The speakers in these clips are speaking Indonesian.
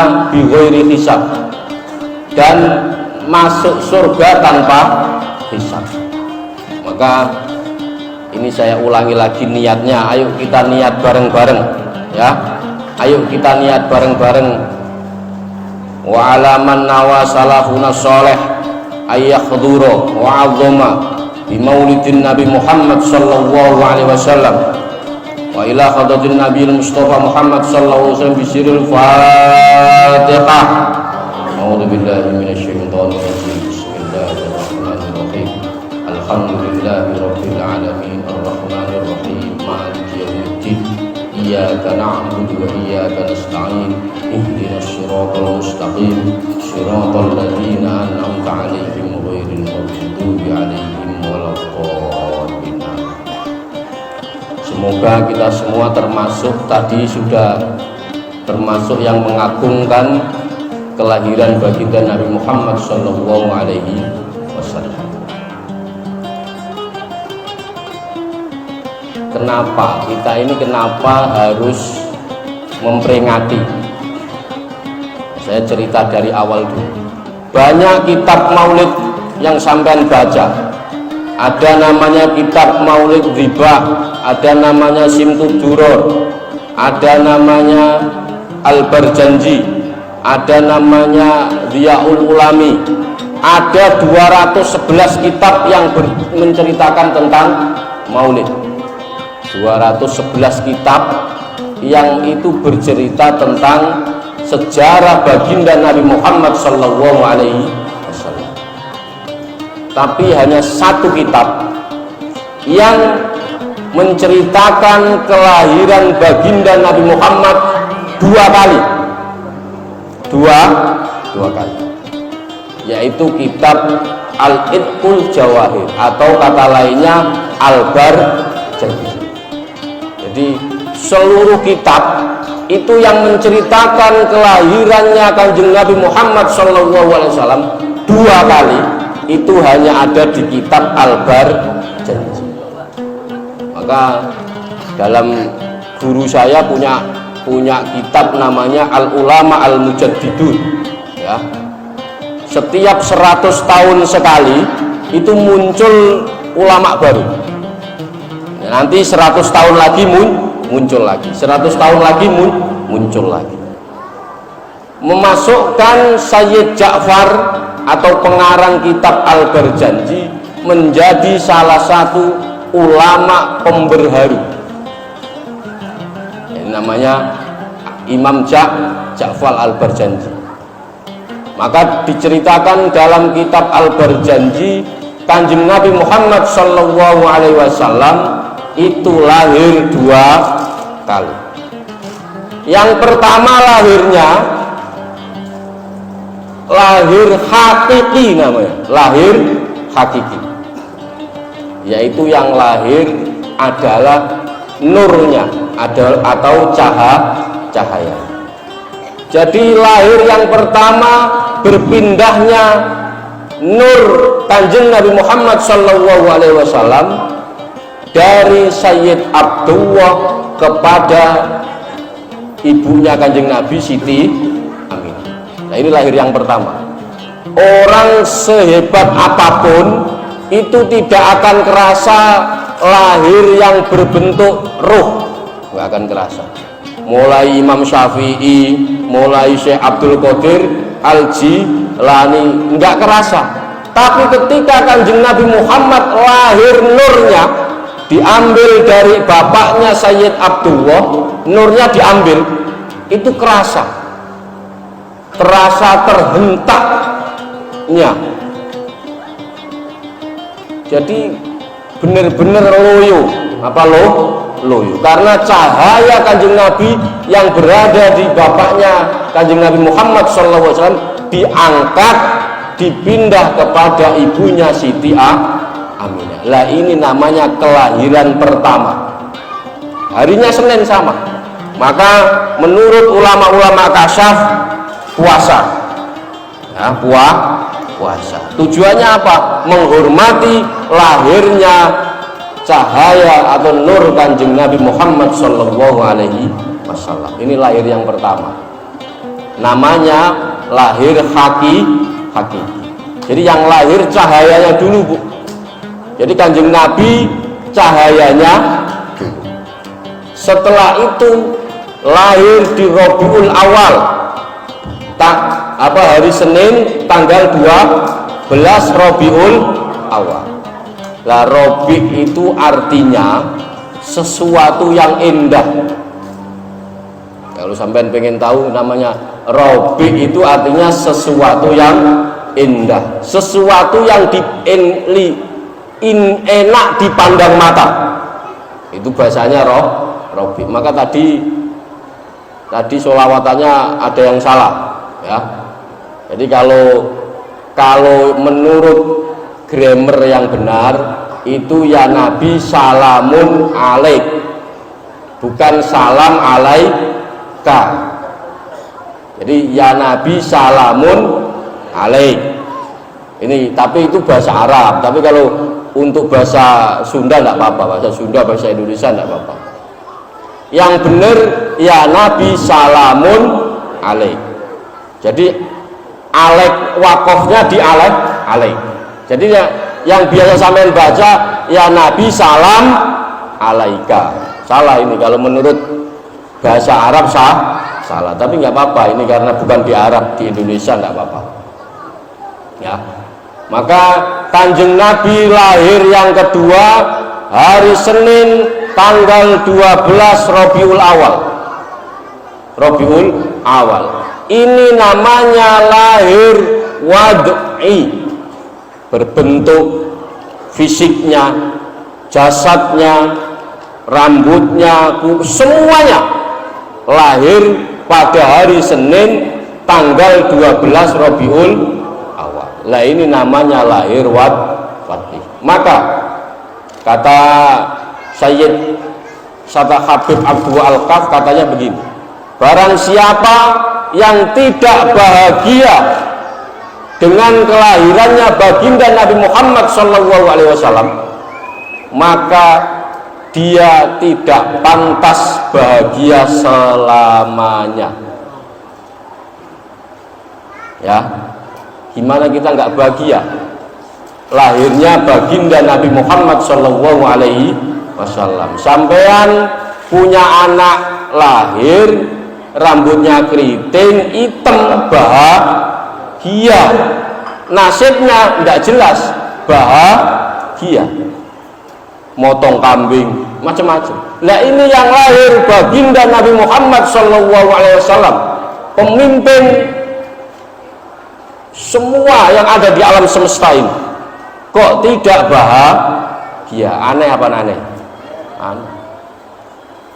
jannah bi ghairi hisab, dan masuk surga tanpa hisab. Maka ini saya ulangi lagi niatnya, ayo kita niat bareng-bareng ya, ayo kita niat bareng-bareng. Wa alaman nawa salafuna sholeh ayyakhdura wa azama bi maulidin Nabi Muhammad sallallahu alaihi wasallam wa ila hadratin Nabi Mustafa Muhammad sallallahu alaihi wasallam bi sirril Fatihah. A'udzu billahi minasyaitonir rajim. Bismillahirrahmanirrahim. Alhamdulillahi rabbil alamin arrahmanir rahim maliki yaumiddin iyyaka na'budu wa iyyaka nasta'in ihdinas siratal mustaqim siratal ladzina an'amta 'alaihim ghairil maghdubi 'alaihim waladdallin. Semoga kita semua termasuk, tadi sudah termasuk yang mengagungkan kelahiran baginda Nabi Muhammad sallallahu alaihi wasallam. Kenapa kita ini, kenapa harus memperingati? Saya cerita dari awal dulu. Banyak kitab maulid yang sampean baca. Ada namanya kitab maulid Dhibah, ada namanya Simtud Duror, ada namanya Al-Barjanji, ada namanya Dhiyaul Ulami. Ada 211 kitab yang menceritakan tentang maulid. 211 kitab yang itu bercerita tentang sejarah baginda Nabi Muhammad sallallahu alaihi wasallam. Tapi hanya satu kitab yang menceritakan kelahiran baginda Nabi Muhammad dua kali, yaitu kitab Al-Itqul Jawahir, atau kata lainnya Al-Barjanji. Jadi seluruh kitab itu yang menceritakan kelahirannya Kanjeng Nabi Muhammad SAW dua kali, itu hanya ada di kitab Al-Barjanji. Maka dalam guru saya punya kitab namanya Al-Ulama Al-Mujaddidun ya. Setiap 100 tahun sekali itu muncul ulama baru. Nanti 100 tahun lagi muncul lagi, 100 tahun lagi muncul lagi. Memasukkan Sayyid Ja'far atau pengarang kitab Al-Barjanji menjadi salah satu ulama pemberharu. Ini namanya Imam Ja'far Al-Barjanji. Maka diceritakan dalam kitab Al-Barjanji, Kanjeng Nabi Muhammad sallallahu alaihi wasallam itu lahir dua kali. Yang pertama lahirnya lahir hakiki, namanya lahir hakiki, yaitu yang lahir adalah nurnya atau cahaya. Jadi lahir yang pertama berpindahnya nur Kanjeng Nabi Muhammad sallallahu alaihi wasallam dari Sayyid Abdullah kepada ibunya Kanjeng Nabi, Siti Aminah. Nah, ini lahir yang pertama. Orang sehebat apapun itu tidak akan kerasa lahir yang berbentuk ruh, nggak akan kerasa. Mulai Imam Syafi'i, mulai Syekh Abdul Qadir Al-Jilani, nggak kerasa. Tapi ketika Kanjeng Nabi Muhammad lahir, nurnya diambil dari bapaknya Sayyid Abdullah, nurnya diambil, itu terasa terhentaknya. Jadi benar-benar loyo, loyo, karena cahaya Kanjeng Nabi yang berada di bapaknya Kanjeng Nabi Muhammad SAW diangkat, dipindah kepada ibunya Siti Aminah. Lah ini namanya kelahiran pertama. Harinya Senin sama. Maka menurut ulama-ulama kasyaf, puasa. Ya, puasa. Tujuannya apa? Menghormati lahirnya cahaya atau nur Kanjeng Nabi Muhammad sallallahu alaihi wasallam. Ini lahir yang pertama. namanya lahir hakiki. Jadi yang lahir cahayanya dulu, Bu. Jadi Kanjeng Nabi cahayanya dulu. Setelah itu lahir di Rabiul Awal, hari Senin tanggal 12 Rabiul Awal. Lah Rabi itu artinya sesuatu yang indah. Kalau sampean pengen tahu namanya Rabi itu artinya sesuatu yang indah, sesuatu yang enak dipandang mata. Itu bahasanya Rabi. Maka tadi sholawatannya ada yang salah, ya. Jadi kalau menurut grammar yang benar itu ya Nabi salamun alaik, bukan salam alaika. Jadi ya Nabi salamun alaik. Ini tapi itu bahasa Arab. Tapi kalau untuk bahasa Sunda tidak apa-apa, bahasa Sunda, bahasa Indonesia tidak apa-apa. Yang benar ya Nabi salamun alaik. Jadi alaik wakofnya di alaik. Jadi yang biasa sampean baca ya Nabi salam alaika. Salah ini kalau menurut bahasa Arab salah. Tapi nggak apa-apa, ini karena bukan di Arab, di Indonesia nggak apa-apa. Ya. Maka Kanjeng Nabi lahir yang kedua hari Senin tanggal 12 Rabiul Awal. Ini namanya lahir wad'i, berbentuk fisiknya, jasadnya, rambutnya, semuanya lahir pada hari Senin tanggal 12 Rabiul Awal. Lah ini namanya lahir wad'i. Maka kata Sayyid Habib Abdul Al-Kaf katanya begini, barang siapa yang tidak bahagia dengan kelahirannya baginda Nabi Muhammad SAW, maka dia tidak pantas bahagia selamanya. Ya, gimana kita nggak bahagia? Lahirnya baginda Nabi Muhammad SAW. Sampean punya anak lahir, rambutnya keriting, hitam, bahagia. Nasibnya tidak jelas, bahagia. Motong kambing, macam-macam. Nah ini yang lahir baginda Nabi Muhammad SAW, pemimpin semua yang ada di alam semesta ini, kok tidak bahagia? Aneh apa aneh? Aneh.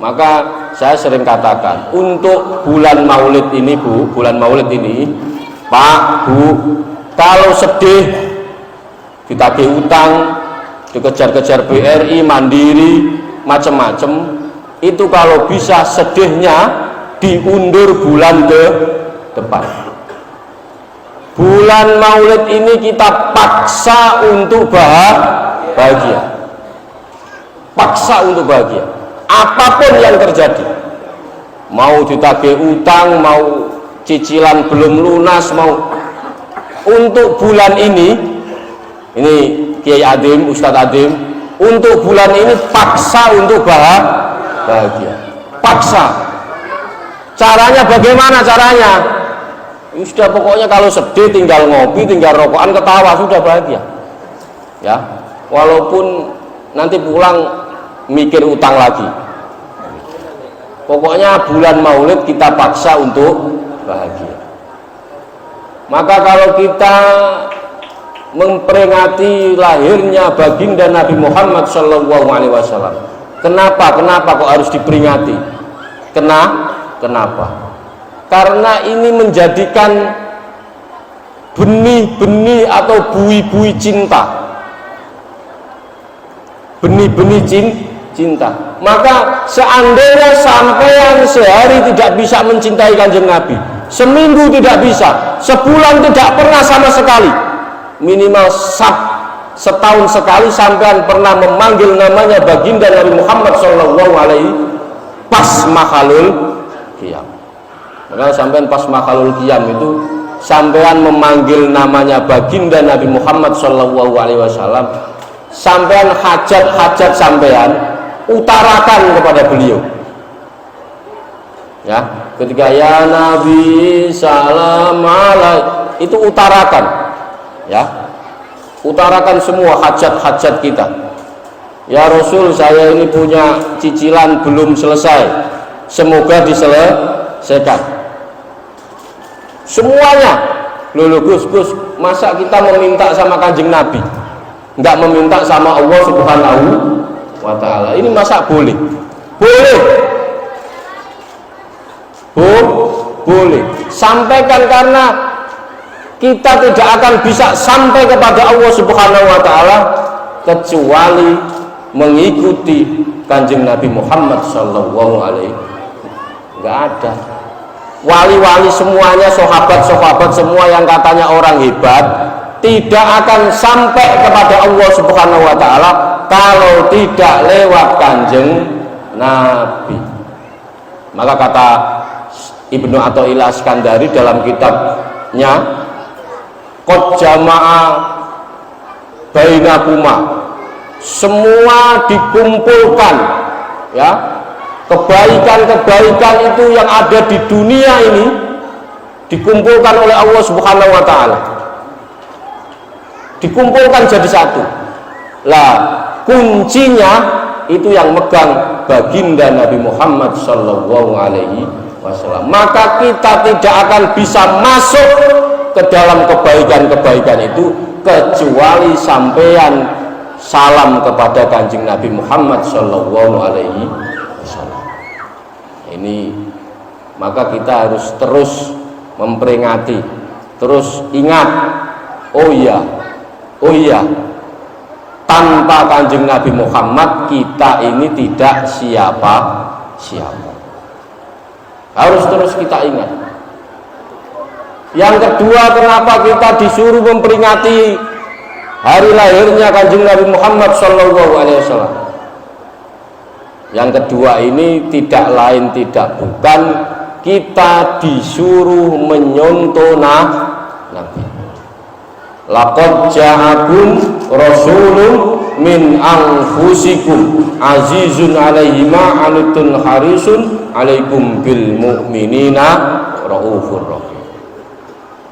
Maka saya sering katakan, untuk bulan Maulid ini, Bu, bulan Maulid ini, Pak, Bu, kalau sedih ditagih utang, dikejar-kejar BRI, Mandiri, macam-macam, itu kalau bisa sedihnya diundur bulan ke depan. Bulan Maulid ini kita paksa untuk bahagia, paksa untuk bahagia. Apapun yang terjadi, mau ditagih utang, mau cicilan belum lunas, mau, untuk bulan ini Kiai Adim, Ustadz Adim, untuk bulan ini paksa untuk bahagia, paksa. Caranya bagaimana caranya? Sudah, pokoknya kalau sedih tinggal ngopi, tinggal rokokan, ketawa, sudah bahagia. Ya, walaupun nanti pulang mikir utang lagi. Pokoknya bulan Maulid kita paksa untuk bahagia. Maka kalau kita memperingati lahirnya baginda Nabi Muhammad SAW, kenapa kok harus diperingati? Kenapa? Karena ini menjadikan benih-benih atau buih-buih cinta, benih-benih cinta. Maka seandainya sampean sehari tidak bisa mencintai Kanjeng Nabi, seminggu tidak bisa, sebulan tidak pernah sama sekali, minimal setahun sekali sampean pernah memanggil namanya baginda Nabi Muhammad SAW pas makhalul qiyam. Kalau sampean pas makalul qiyam itu sampean memanggil namanya baginda Nabi Muhammad sallallahu alaihi wasallam, sampean hajat-hajat sampean utarakan kepada beliau. Ya, ketika ya Nabi salam alaik, itu utarakan. Ya. Utarakan semua hajat-hajat kita. Ya Rasul, saya ini punya cicilan belum selesai, semoga diselesaikan. Semuanya. Loh Gus, masa kita meminta sama Kanjeng Nabi, enggak meminta sama Allah Subhanahu wa ta'ala? Ini masa boleh? Boleh. Boleh. Sampaikan, karena kita tidak akan bisa sampai kepada Allah Subhanahu wa ta'ala kecuali mengikuti Kanjeng Nabi Muhammad sallallahu alaihi wasallam. Enggak ada. Wali-wali semuanya, sahabat-sahabat semua yang katanya orang hebat, tidak akan sampai kepada Allah Subhanahu wa ta'ala kalau tidak lewat Kanjeng Nabi. Maka kata Ibnu Athaillah Iskandari dalam kitabnya Qad jama'a bainakuma, semua dikumpulkan, ya, kebaikan-kebaikan itu yang ada di dunia ini dikumpulkan oleh Allah Subhanahu wa ta'ala, dikumpulkan jadi satu. Lah kuncinya itu yang megang baginda Nabi Muhammad sallallahu alaihi wasallam. Maka kita tidak akan bisa masuk ke dalam kebaikan-kebaikan itu kecuali sampean salam kepada Kanjeng Nabi Muhammad sallallahu alaihi wasallam. Ini maka kita harus terus memperingati, terus ingat, oh iya, tanpa Kanjeng Nabi Muhammad kita ini tidak siapa-siapa. Harus terus kita ingat. Yang kedua, kenapa kita disuruh memperingati hari lahirnya Kanjeng Nabi Muhammad sallallahu alaihi wasallam? Yang kedua ini tidak lain tidak bukan kita disuruh menyontoh Nabi. Laqad ja'akum rasulun min anfusikum azizun alaihi ma anitun harisun alaikum bil mu'minina raufur rahim.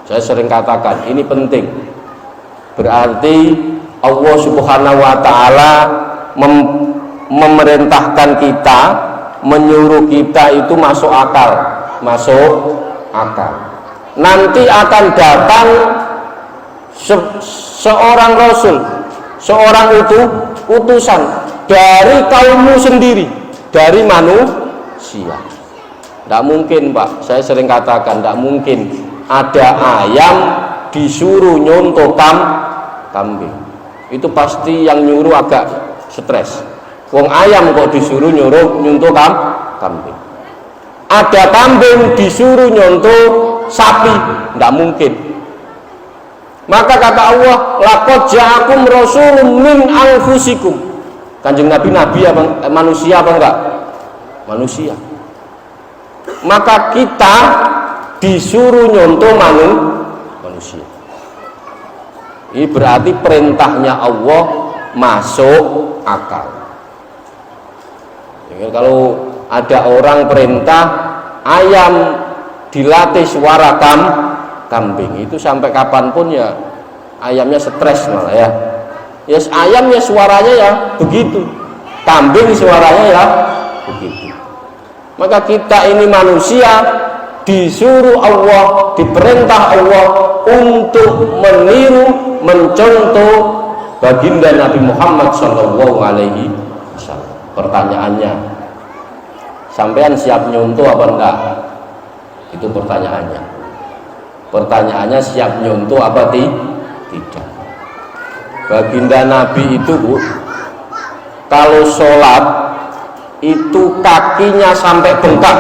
Saya sering katakan ini penting. Berarti Allah Subhanahu wa ta'ala memerintahkan kita, menyuruh kita itu masuk akal. Nanti akan datang seorang rasul, seorang utusan dari kaummu sendiri, dari manusia. Tidak mungkin, Pak. Saya sering katakan tidak mungkin ada ayam disuruh nyontoh kambing. Itu pasti yang nyuruh agak stres. Wong ayam kok disuruh nyontoh kambing. Ada kambing disuruh nyontoh sapi, tidak mungkin. Maka kata Allah, laqad ja'akum rasulun min anfusikum. Kanjeng Nabi apa? Manusia apa enggak? Manusia. Maka kita disuruh nyontoh manusia. Ini berarti perintahnya Allah masuk akal. Jadi kalau ada orang perintah ayam dilatih suara kambing, itu sampai kapanpun ya ayamnya stres malah ya. Yes, ayam ya suaranya ya begitu, kambing suaranya ya begitu. Maka kita ini manusia disuruh Allah, diperintah Allah untuk meniru, mencontoh baginda Nabi Muhammad sallallahu alaihi wasallam. Pertanyaannya, sampean siap nyontoh apa enggak? Itu pertanyaannya. Pertanyaannya siap nyontoh apa tidak? Baginda Nabi itu, Bu, kalau sholat itu kakinya sampai bengkak.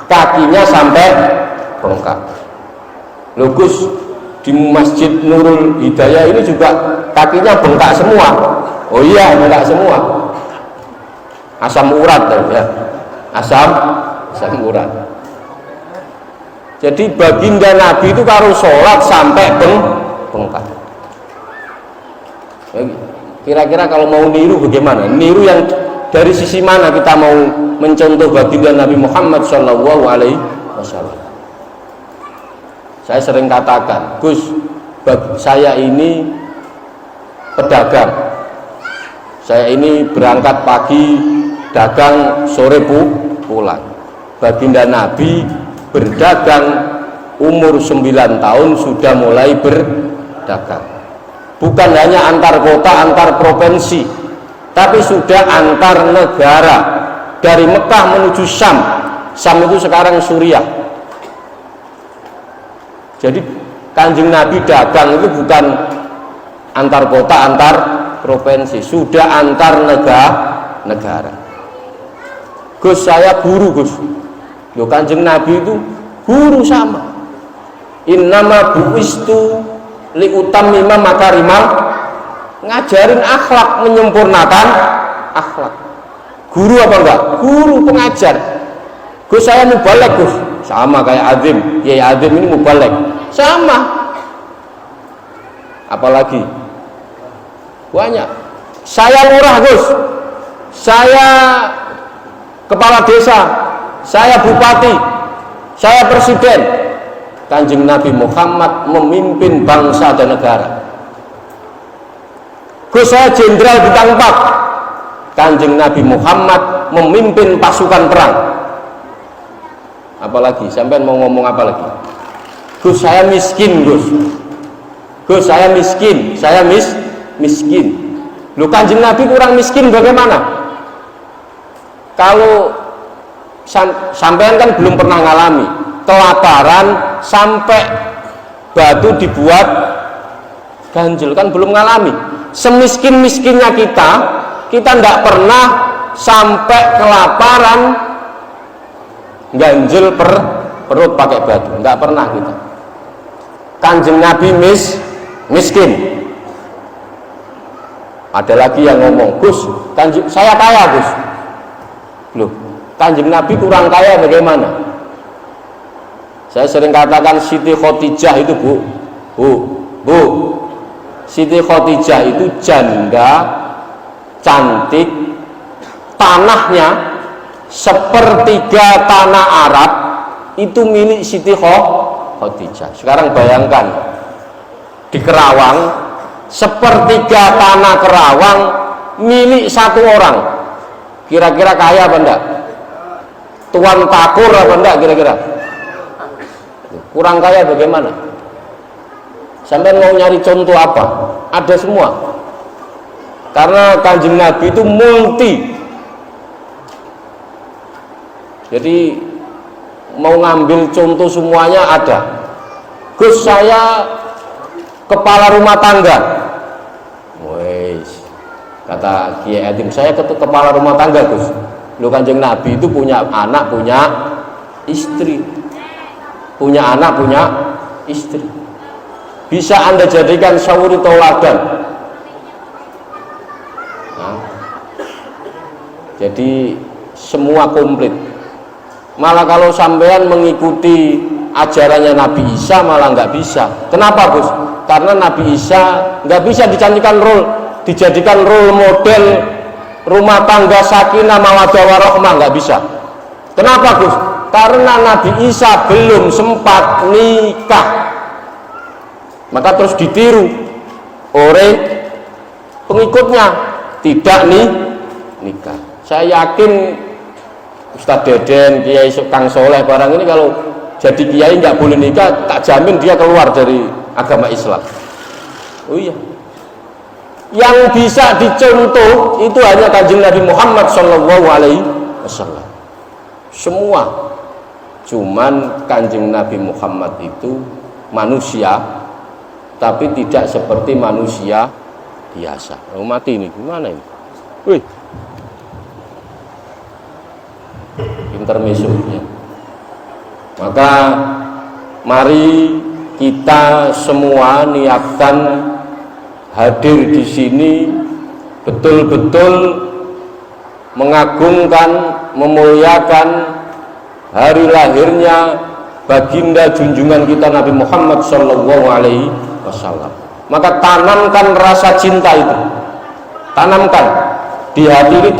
Kakinya sampai bengkak. Lugus di Masjid Nurul Hidayah ini juga kakinya bengkak semua. Oh iya, bengkak semua. Asam urat ya. Asam urat. Jadi baginda Nabi itu karo sholat sampai bengkak. Kira-kira kalau mau niru bagaimana? Niru yang dari sisi mana kita mau mencontoh baginda Nabi Muhammad Shallallahu Alaihi Wasallam? Saya sering katakan, Gus, saya ini pedagang. Saya ini berangkat pagi, dagang, sore pulang. Baginda Nabi berdagang umur 9 tahun sudah mulai berdagang. Bukan hanya antar kota, antar provinsi, tapi sudah antar negara. Dari Mekah menuju Syam. Syam itu sekarang Suriah. Jadi Kanjeng Nabi dagang itu bukan antar kota, antar provinsi, sudah antar negara. Gus, saya guru, Gus. Loh, Kanjeng Nabi itu guru sama. Innama bu'istu liutammima makarimal, ngajarin akhlak, menyempurnakan akhlak. Guru apa enggak? Guru, pengajar. Gus, saya mubalek, Gus. Sama kayak Azim. Kiai Azim ini mubalek. Sama. Apalagi? Banyak. Saya lurah, Gus. Saya kepala desa. Saya bupati. Saya presiden. Kanjeng Nabi Muhammad memimpin bangsa dan negara. Gus, saya jenderal bintang 4. Kanjeng Nabi Muhammad memimpin pasukan perang. Apalagi? Sampai mau ngomong apa lagi? Gus, saya miskin, Gus. Gus, saya miskin. Saya miskin. Loh, Kanjeng Nabi kurang miskin bagaimana? Kalau sampean kan belum pernah ngalami kelaparan sampai batu dibuat ganjel, kan belum ngalami. Semiskin-miskinnya kita tidak pernah sampai kelaparan ganjel perut pakai batu, nggak pernah kita. Kanjeng Nabi miskin. Ada lagi yang ngomong, Gus, saya kaya, Gus. Loh, Kanjeng Nabi kurang kaya bagaimana? Saya sering katakan Siti Khadijah itu bu, Siti Khadijah itu janda cantik, tanahnya sepertiga tanah Arab itu milik Siti Khadijah. Sekarang bayangkan di Kerawang, sepertiga tanah Kerawang milik satu orang. Kira-kira kaya apa enggak? Tuan Takur apa enggak kira-kira? Kurang kaya bagaimana? Sampai mau nyari contoh apa? Ada semua. Karena Kanjeng Nabi itu multi. Jadi mau ngambil contoh semuanya ada. Gus, saya kepala rumah tangga. Wes, kata Kiai Adim, saya kepala rumah tangga, Gus. Lu, Kanjeng Nabi itu punya anak, punya istri. Punya anak, punya istri. Bisa Anda jadikan syauri tauladan. Nah, jadi semua komplit. Malah kalau sampean mengikuti ajarannya Nabi Isa malah nggak bisa. Kenapa, Gus? Karena Nabi Isa nggak bisa dijadikan role model rumah tangga sakinah mawaddah warahmah, nggak bisa. Kenapa, Gus? Karena Nabi Isa belum sempat nikah, maka terus ditiru oleh pengikutnya, tidak nikah. Saya yakin Ustadz Deden, Kiai Kang Soleh barang ini kalau jadi kiai nggak boleh nikah, tak jamin dia keluar dari agama Islam. Oh iya, yang bisa dicontoh itu hanya Kanjeng Nabi Muhammad Shallallahu Alaihi Wasallam. Semua. Cuman Kanjeng Nabi Muhammad itu manusia, tapi tidak seperti manusia biasa. Oh, mati ini, gimana ini? Wih, intermezzo ya. Maka mari kita semua niatkan hadir di sini betul-betul mengagungkan, memuliakan hari lahirnya baginda junjungan kita Nabi Muhammad Sallallahu Alaihi Wasallam. Maka tanamkan rasa cinta itu, tanamkan di hati ini,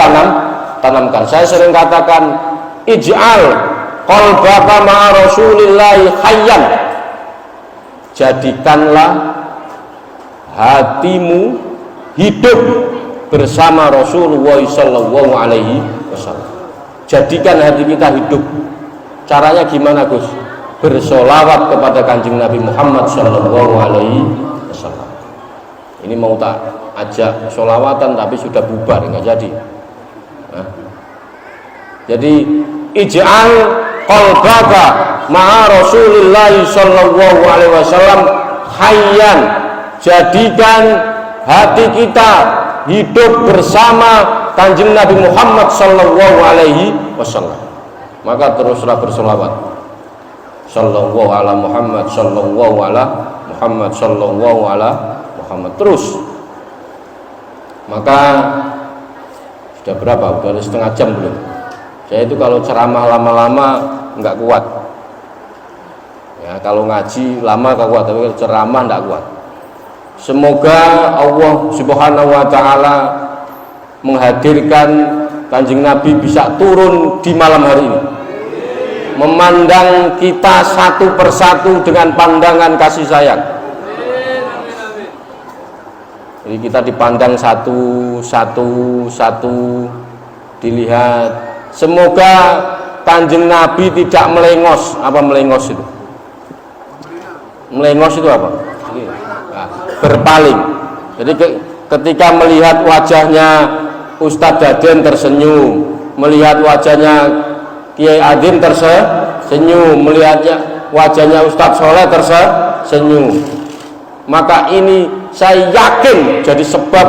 tanamkan. Saya sering katakan, ij'al qalbaka ma'a Rasulillahi hayyan, jadikanlah hatimu hidup bersama Rasulullah Sallallahu Alaihi Wasallam. Jadikan hati kita hidup. Caranya gimana, Gus? Bersolawat kepada Kanjeng Nabi Muhammad Sallallahu Alaihi Wasallam. Ini mau tak ajak solawatan tapi sudah bubar, nggak jadi. Nah. Jadi ij'al qalbaka ma'a Rasulillah Sallallahu Alaihi Wasallam hayyan, jadikan hati kita hidup bersama Kanjeng Nabi Muhammad Sallallahu Alaihi Wasallam. Maka teruslah bersolawat, Sallallahu ala Muhammad, Sallallahu ala Muhammad, Sallallahu ala Muhammad, terus. Maka sudah berapa? Sudah setengah jam belum? Saya itu kalau ceramah lama-lama nggak kuat. Ya, kalau ngaji lama nggak kuat, tapi kalau ceramah nggak kuat. Semoga Allah Subhanahu wa Ta'ala menghadirkan Kanjeng Nabi bisa turun di malam hari ini, memandang kita satu persatu dengan pandangan kasih sayang. Jadi kita dipandang satu, dilihat. Semoga Kanjeng Nabi tidak melengos. Apa melengos itu? Melengos itu apa? Nah, berpaling. Jadi ketika melihat wajahnya Ustadz Daden tersenyum, melihat wajahnya Kiai Adin tersenyum, melihatnya wajahnya Ustadz Soleh tersenyum, maka ini saya yakin jadi sebab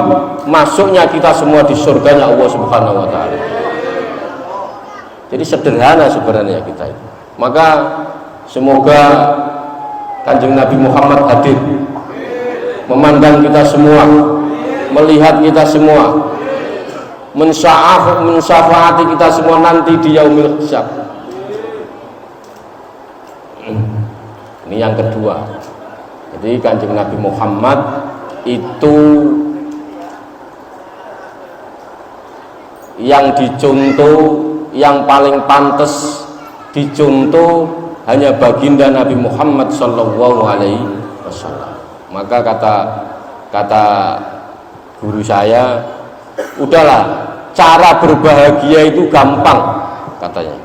masuknya kita semua di surganya Allah Subhanahu wa Ta'ala. Jadi sederhana sebenarnya kita itu. Maka semoga Kanjeng Nabi Muhammad hadir, memandang kita semua, melihat kita semua, mensyafaati kita semua nanti di yaumil hisab. Ini yang kedua. Jadi Kanjeng Nabi Muhammad itu yang dicontoh, yang paling pantas dicontoh hanya baginda Nabi Muhammad Sallallahu Alaihi Wasallam. Maka kata guru saya, udahlah, cara berbahagia itu gampang, katanya.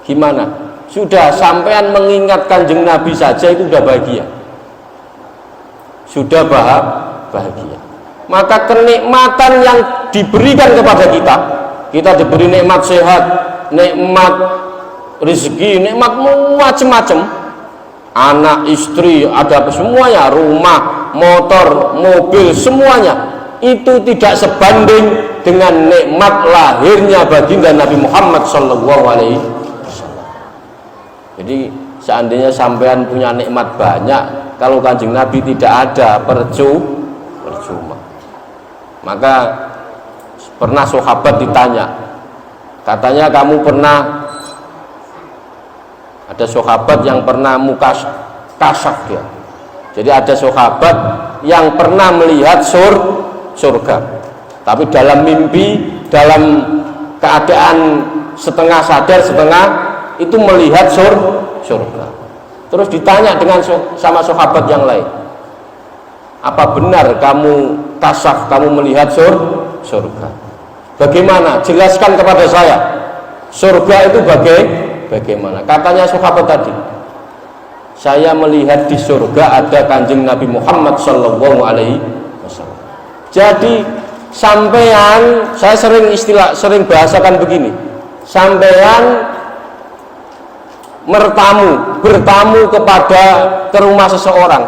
Gimana? Sudah sampean mengingat Kanjeng Nabi saja itu sudah bahagia. Sudah bahagia. Maka kenikmatan yang diberikan kepada kita diberi nikmat sehat, nikmat rezeki, nikmat macam-macam, anak, istri, ada semuanya, rumah, motor, mobil, semuanya itu tidak sebanding dengan nikmat lahirnya baginda Nabi Muhammad Sallallahu Alaihi Wasallam. Jadi seandainya sampean punya nikmat banyak, kalau Kanjeng Nabi tidak ada, percuma. Maka pernah sahabat ditanya, katanya kamu pernah, ada sahabat yang pernah kasaf dia. Jadi ada sahabat yang pernah melihat surga, tapi dalam mimpi, dalam keadaan setengah sadar, setengah itu melihat surga. Terus ditanya sama sahabat yang lain, apa benar kamu kasaf, kamu melihat surga? Bagaimana? Jelaskan kepada saya, surga itu bagaimana? Katanya sahabat tadi, saya melihat di surga ada Kanjeng Nabi Muhammad Sallallahu Alaihi Wasallam. Jadi sampean, saya sering bahasakan begini, sampean bertamu ke rumah seseorang,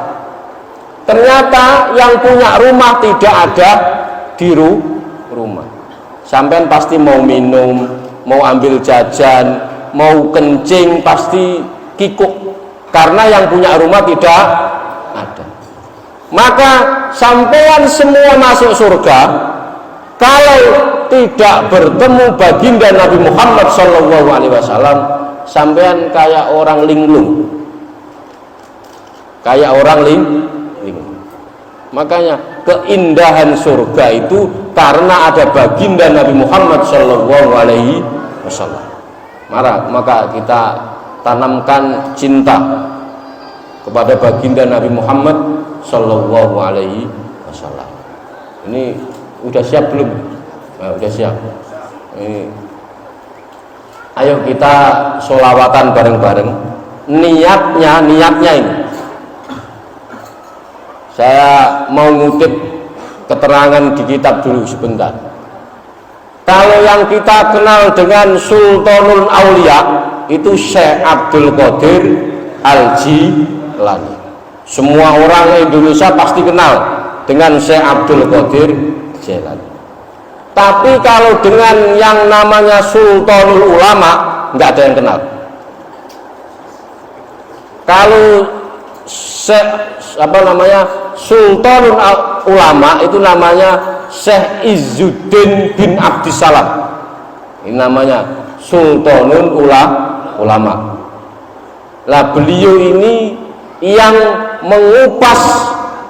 ternyata yang punya rumah tidak ada di rumah. Sampean pasti mau minum, mau ambil jajan, mau kencing, pasti kikuk karena yang punya rumah tidak ada. Maka sampean semua masuk surga kalau tidak bertemu baginda Nabi Muhammad Sallallahu Alaihi Wasallam, sampean kayak orang linglung, kayak orang linglung. Makanya keindahan surga itu karena ada baginda Nabi Muhammad Shallallahu Alaihi Wasallam. Maka kita tanamkan cinta kepada baginda Nabi Muhammad Shallallahu Alaihi Wasallam. Ini udah siap belum? Nah, udah siap. Ini, ayo kita sholawatan bareng-bareng. Niatnya ini. Saya mau ngutip keterangan di kitab dulu sebentar. Kalau yang kita kenal dengan Sultanul Aulia itu Syekh Abdul Qadir Al-Jilani. Semua orang Indonesia pasti kenal dengan Syekh Abdul Qadir Jilani. Tapi kalau dengan yang namanya Sultanul Ulama nggak ada yang kenal. Kalau Sultanul Ulama itu namanya Syekh Izzuddin bin Abdissalam. Ini namanya Sultanul Ulama. Lah beliau ini yang mengupas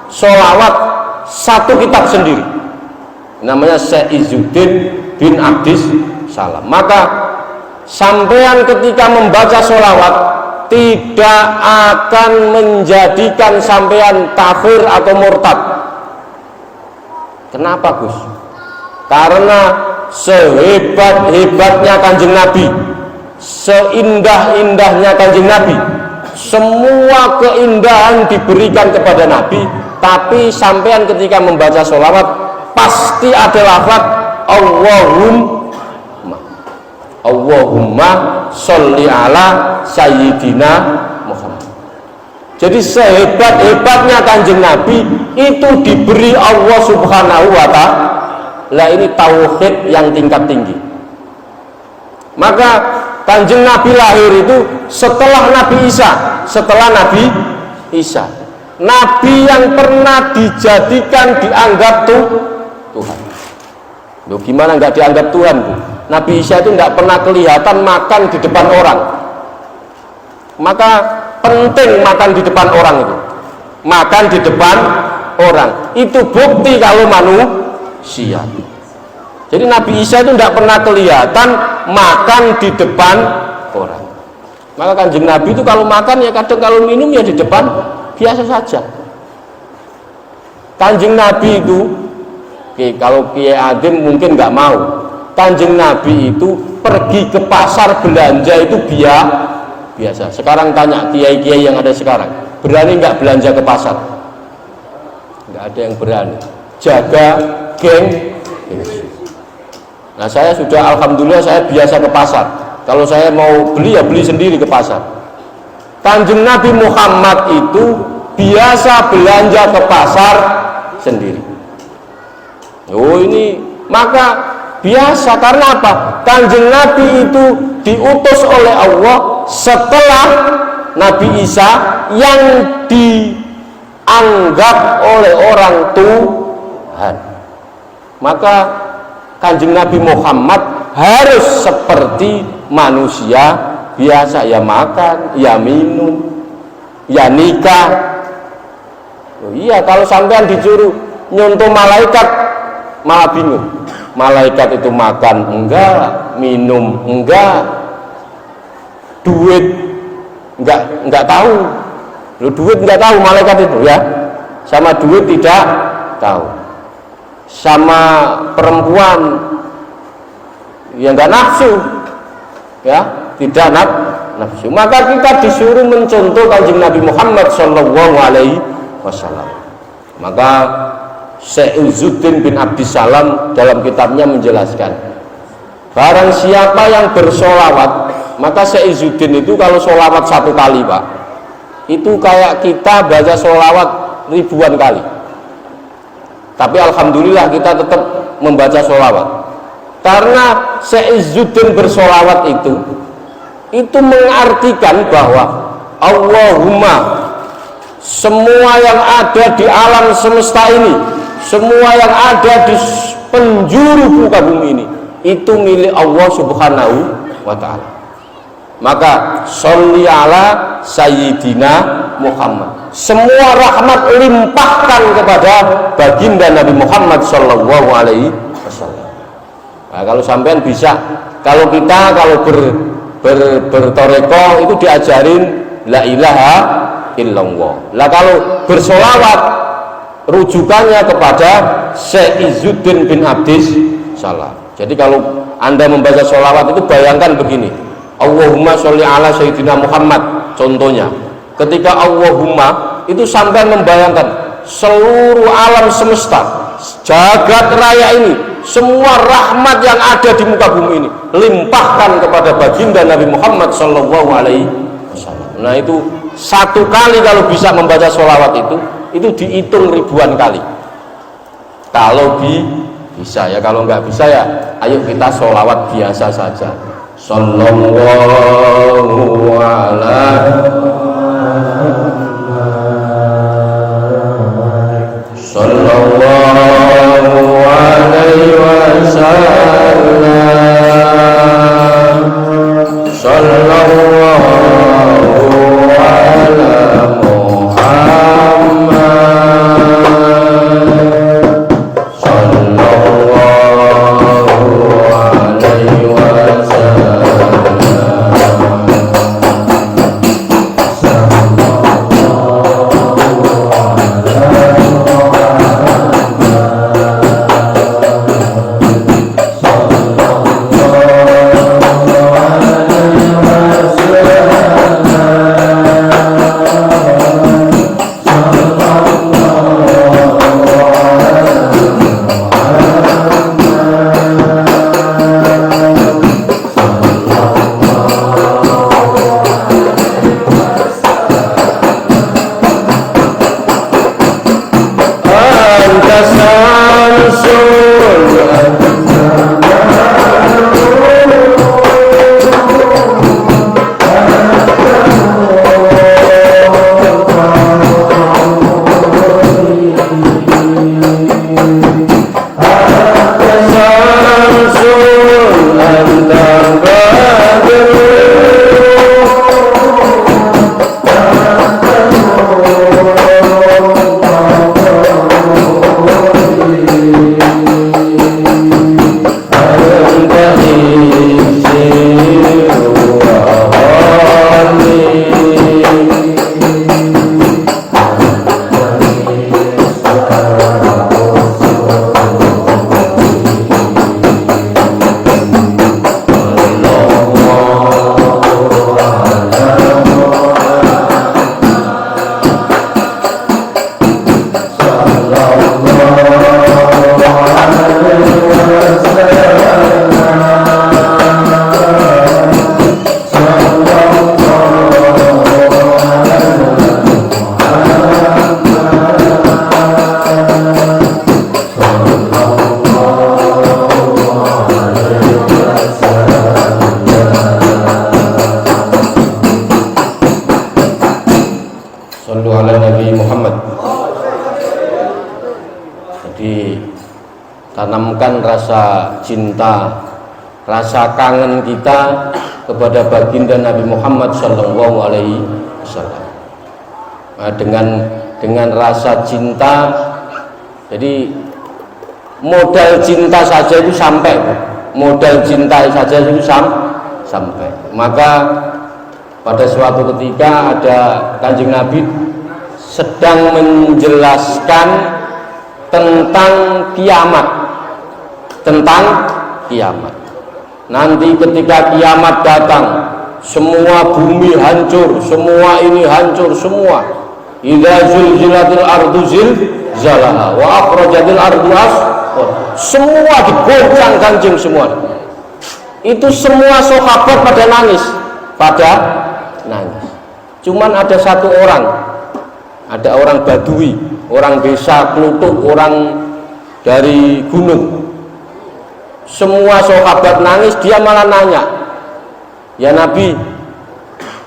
sholawat satu kitab sendiri. Namanya Syekh Izzuddin bin Abdissalam. Maka sampean ketika membaca sholawat tidak akan menjadikan sampean kafir atau murtad. Kenapa Gus? Karena sehebat-hebatnya Kanjeng Nabi, seindah-indahnya Kanjeng Nabi, semua keindahan diberikan kepada Nabi, tapi sampean ketika membaca sholawat pasti ada lafaz Allahumma sholli ala sayyidina Muhammad. Jadi sehebat-hebatnya Kanjeng Nabi itu diberi Allah Subhanahu wa ta'ala ini tauhid yang tingkat tinggi. Maka Kanjeng Nabi lahir itu setelah Nabi Isa, Nabi yang pernah dijadikan dianggap Tuhan. Loh, gimana nggak dianggap Tuhan, Bu? Nabi Isa itu nggak pernah kelihatan makan di depan orang. Maka penting makan di depan orang itu. Makan di depan orang itu bukti kalau manusia. Jadi Nabi Isa itu tidak pernah kelihatan makan di depan orang. Maka Kanjeng Nabi itu kalau makan ya kadang, kalau minum ya di depan biasa saja. Kanjeng Nabi itu, kalau Kiai Adim mungkin nggak mau. Kanjeng Nabi itu pergi ke pasar belanja itu biasa. Sekarang tanya kiai-kiai yang ada sekarang, berani nggak belanja ke pasar? Nggak ada yang berani. Jaga geng. Nah, saya sudah, alhamdulillah saya biasa ke pasar. Kalau saya mau beli ya beli sendiri ke pasar. Kanjeng Nabi Muhammad itu biasa belanja ke pasar sendiri. Oh, ini maka biasa, karena apa? Kanjeng Nabi itu diutus oleh Allah setelah Nabi Isa yang dianggap oleh orang Tuhan. Maka Kanjeng Nabi Muhammad harus seperti manusia biasa, ya makan, ya minum, ya nikah. Oh iya, kalau sampean disuruh nyontoh malaikat malah bingung. Malaikat itu makan enggak, minum enggak, duit enggak tahu. Loh, duit enggak tahu malaikat itu ya. Sama duit tidak tahu. Sama perempuan yang enggak nafsu ya, tidak nafsu. Maka kita disuruh mencontoh Kanjeng Nabi Muhammad Shallallahu Alaihi Wasallam. Maka Syekh Izzuddin bin Abdissalam dalam kitabnya menjelaskan, barang siapa yang bersolawat, maka Syekh Izzuddin itu kalau solawat satu kali Pak, itu kayak kita baca solawat ribuan kali. Tapi alhamdulillah kita tetap membaca solawat, karena Syekh Izzuddin bersolawat itu mengartikan bahwa Allahumma, semua yang ada di alam semesta ini, semua yang ada di penjuru muka bumi ini, itu milik Allah Subhanahu wa ta'ala. Maka sholli ala sayyidina Muhammad, semua rahmat limpahkan kepada baginda Nabi Muhammad sallallahu alaihi wasallam. Nah, kalau sampean bisa, kalau bertoreko itu diajarin la ilaha illallah. Lah kalau bersolawat rujukannya kepada Syekh Izzuddin bin Abdis Salam. Jadi kalau Anda membaca solawat itu bayangkan begini, Allahumma sholli ala sayyidina Muhammad. Contohnya ketika Allahumma itu sampai membayangkan seluruh alam semesta, jagat raya ini, semua rahmat yang ada di muka bumi ini limpahkan kepada baginda Nabi Muhammad sallallahu alaihi wasallam. Nah itu satu kali kalau bisa membaca sholawat itu dihitung ribuan kali. Kalau bisa ya, kalau nggak bisa ya ayo kita sholawat biasa saja. Sallallahu alaihi wasallam. Sallallahu ala Muhammad. Sallallahu alaihi wasallam. Tanamkan rasa cinta, rasa kangen kita kepada baginda Nabi Muhammad sallallahu alaihi wasallam. Nah, dengan rasa cinta, jadi modal cinta saja itu sampai, modal cinta saja itu sampai. Maka pada suatu ketika ada Kanjeng Nabi sedang menjelaskan tentang kiamat. Nanti ketika kiamat datang, semua bumi hancur, semua ini hancur semua. Idza zulzilatil ardu zilzalaha wa akhrajatil ardu asqalaha. Semua digoncang ganjing semua. Itu semua sahabat pada nangis. Cuman ada satu orang, ada orang Badui, orang desa Klutuk, orang dari gunung. Semua sahabat nangis, dia malah nanya, ya Nabi,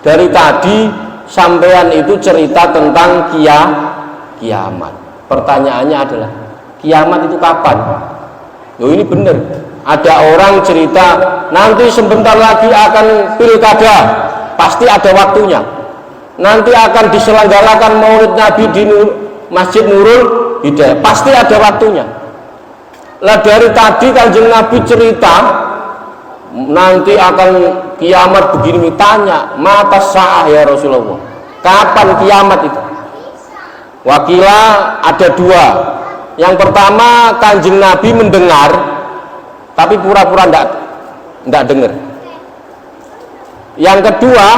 dari tadi sampean itu cerita tentang kiamat. Pertanyaannya adalah, kiamat itu kapan? Loh, ini benar. Ada orang cerita nanti sebentar lagi akan pilkada. pasti ada waktunya. Nanti akan diselenggarakan Maulid Nabi di Masjid Nurul Hidayah, pasti ada waktunya. Lah dari tadi Kanjeng Nabi cerita nanti akan kiamat begini, tanya mata sa'ah ya Rasulullah, kapan kiamat itu? Wakila ada dua. Yang pertama, Kanjeng Nabi mendengar tapi pura-pura enggak dengar. Yang kedua,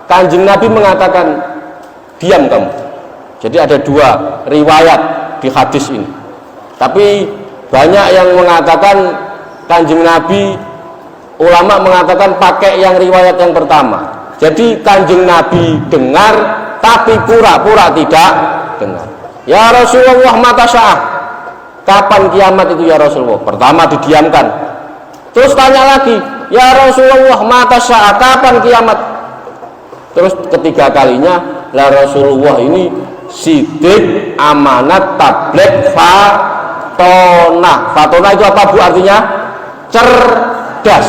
Kanjeng Nabi mengatakan diam kamu. Jadi ada dua riwayat di hadis ini. Tapi banyak yang mengatakan Kanjeng Nabi, ulama mengatakan pakai yang riwayat yang pertama. Jadi Kanjeng Nabi dengar tapi pura-pura tidak dengar. Ya Rasulullah, mata sa'ah, kapan kiamat itu ya Rasulullah? Pertama didiamkan. Terus tanya lagi, ya Rasulullah, mata sa'ah, kapan kiamat? Terus ketiga kalinya, lah Rasulullah ini sidik, amanat, tablet, fatona. Fatona itu apa Bu artinya? Cerdas.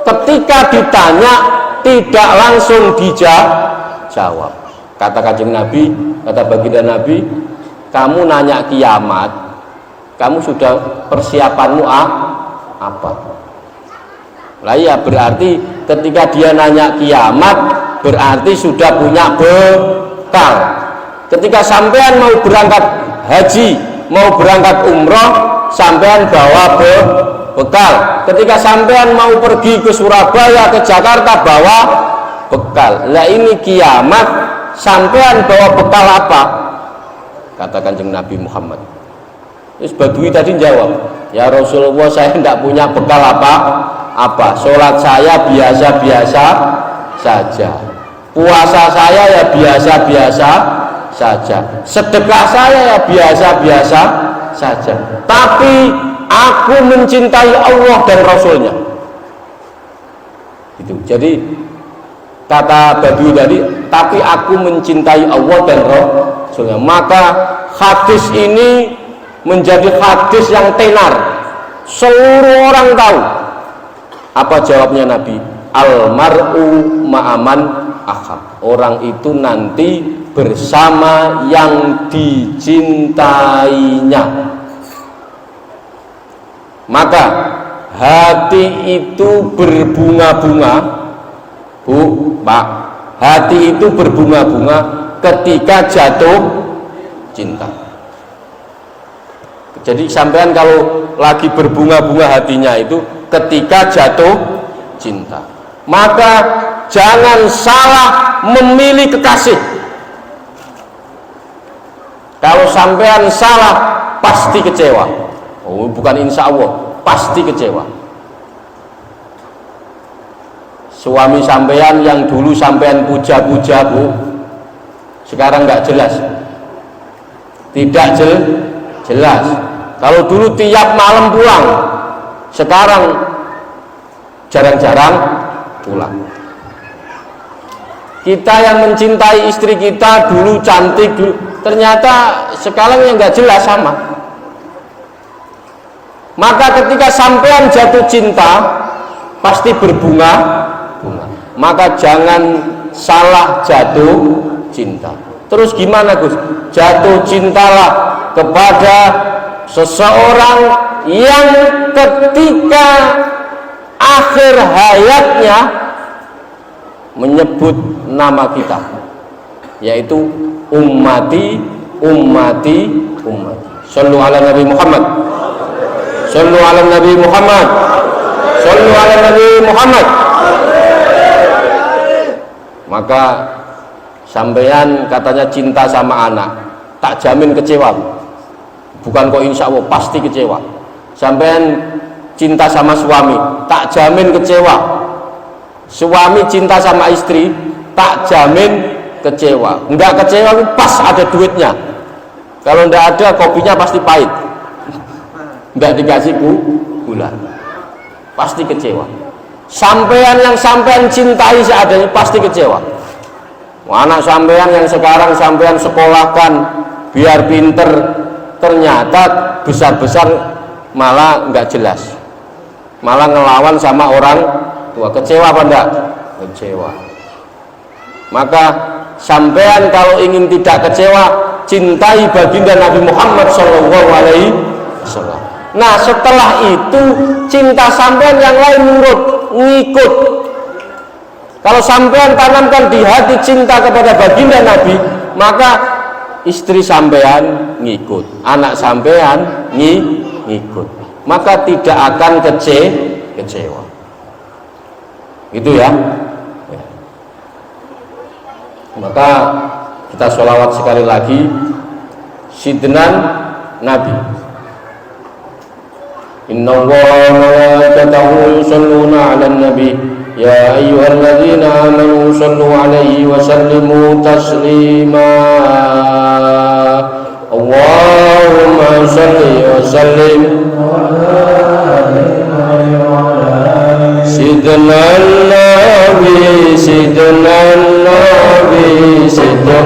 Ketika ditanya tidak langsung dijawab. Kata Kanjeng Nabi, kata baginda Nabi, kamu nanya kiamat, kamu sudah persiapanmu apa? Lah iya, berarti ketika dia nanya kiamat berarti sudah punya bekal. Ketika sampean mau berangkat haji, mau berangkat umroh, sampean bawa bekal. Ketika sampean mau pergi ke Surabaya, ke Jakarta, bawa bekal. Lah ini kiamat, sampean bawa bekal apa? Kata Kanjeng Nabi Muhammad. Terus Badui tadi jawab, ya Rasulullah, saya tidak punya bekal apa. Sholat saya biasa-biasa saja, puasa saya ya biasa-biasa saja, sedekah saya ya biasa-biasa saja, tapi aku mencintai Allah dan Rasulnya. Itu. Jadi kata Badui tadi, tapi aku mencintai Allah dan Rasulnya. Maka hadis ini menjadi hadis yang tenar, seluruh orang tahu. Apa jawabnya Nabi? Almar'u ma'aman akhab. Orang itu nanti bersama yang dicintainya. Maka hati itu berbunga-bunga, Bu, Pak. Hati itu berbunga-bunga ketika jatuh cinta. Jadi sampean kalau lagi berbunga-bunga hatinya itu ketika jatuh cinta. Maka jangan salah memilih kekasih. Kalau sampean salah pasti kecewa. Oh, bukan insya Allah, pasti kecewa. Suami sampean yang dulu sampean puja-puja, Bu, sekarang nggak jelas. Tidak jelas. Kalau dulu tiap malam pulang, sekarang jarang-jarang pulang. Kita yang mencintai istri kita dulu cantik, dulu, ternyata sekarang yang nggak jelas sama. Maka ketika sampean jatuh cinta pasti berbunga. Maka jangan salah jatuh cinta. Terus gimana Gus? Jatuh cintalah kepada seseorang yang ketika akhir hayatnya menyebut nama kita, yaitu ummati, ummati, ummati. Shallu ala Nabi Muhammad. Shallu ala Nabi Muhammad. Shallu ala Nabi Muhammad. Maka sampean katanya cinta sama anak, tak jamin kecewa. Bukan kok insya Allah, pasti kecewa. Sampean cinta sama suami, tak jamin kecewa. Suami cinta sama istri, tak jamin kecewa. Enggak kecewa pas ada duitnya. Kalau enggak ada, kopinya pasti pahit. Enggak dikasih gula, pasti kecewa. Sampean yang sampean cintai seadanya pasti kecewa. Anak sampean yang sekarang sampean sekolahkan biar pinter, ternyata besar-besar malah nggak jelas, malah ngelawan sama orang tua. Kecewa apa enggak? kecewa. Maka sampean kalau ingin tidak kecewa, cintai baginda Nabi Muhammad SAW. Nah setelah itu cinta sampean yang lain nurut, ngikut. Kalau sampean tanamkan di hati cinta kepada baginda Nabi, maka istri sampean ngikut, anak sampean ngikut, maka tidak akan kecewa. Gitu ya. Maka kita sholawat sekali lagi sidnan Nabi. Inna Allaha wa malaikatahu yusholluna 'alan nabi ya ayyuhalladzina amanu shollu 'alaihi wa sallimu taslima. Allahumma sholli wa sallim sidna nabi sidna nabi sidna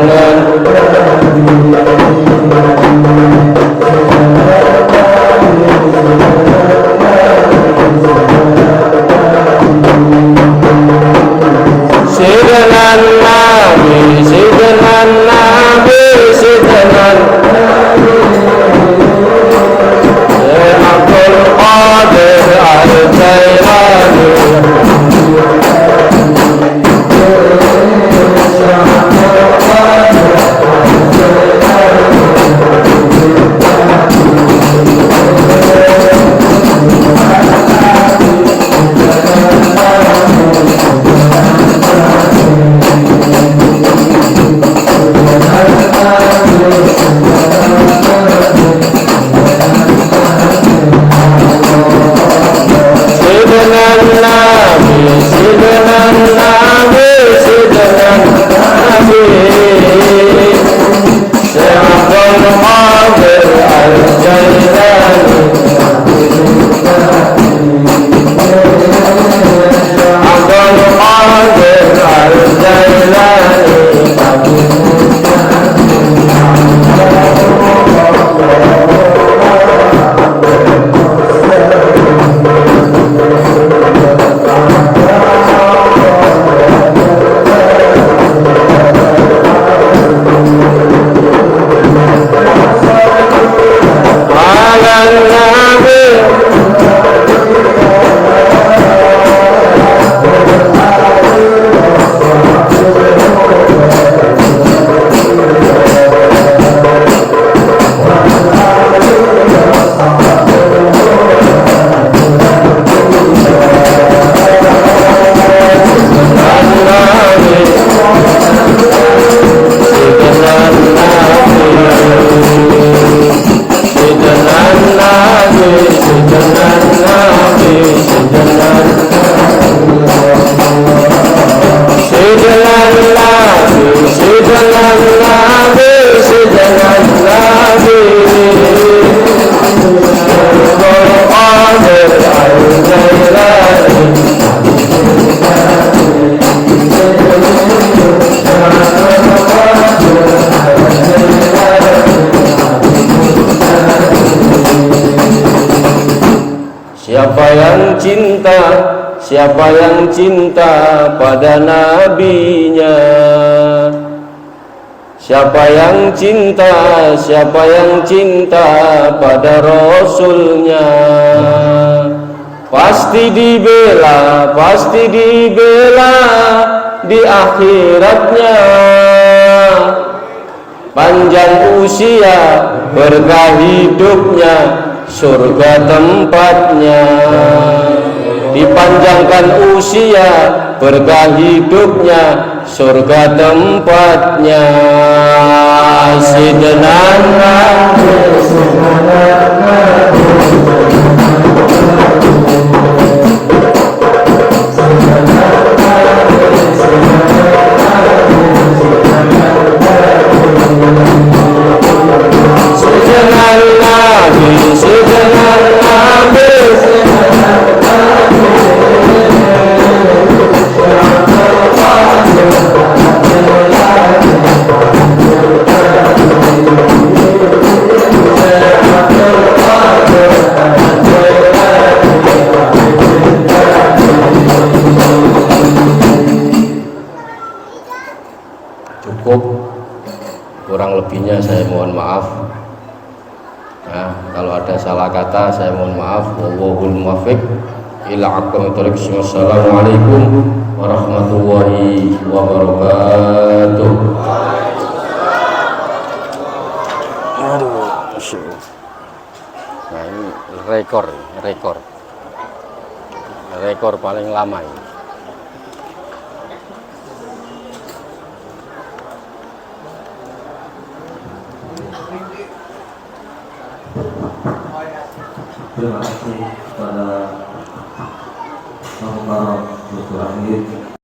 Siapa yang cinta pada nabinya, siapa yang cinta pada rasulnya, pasti dibela di akhiratnya. Panjang usia, berkah hidupnya, surga tempatnya. Dipanjangkan usia, berkah hidupnya, surga tempatnya. Sidna Nabi, Kurang lebihnya saya mohon maaf. Nah, kalau ada salah kata saya mohon maaf. Wallahul muwaffiq ila aqwamit thoriq. Wassalamualaikum warahmatullahi wabarakatuh. Aduh, nah ini rekor paling lama ini. Terima kasih kepada para Dr. Amir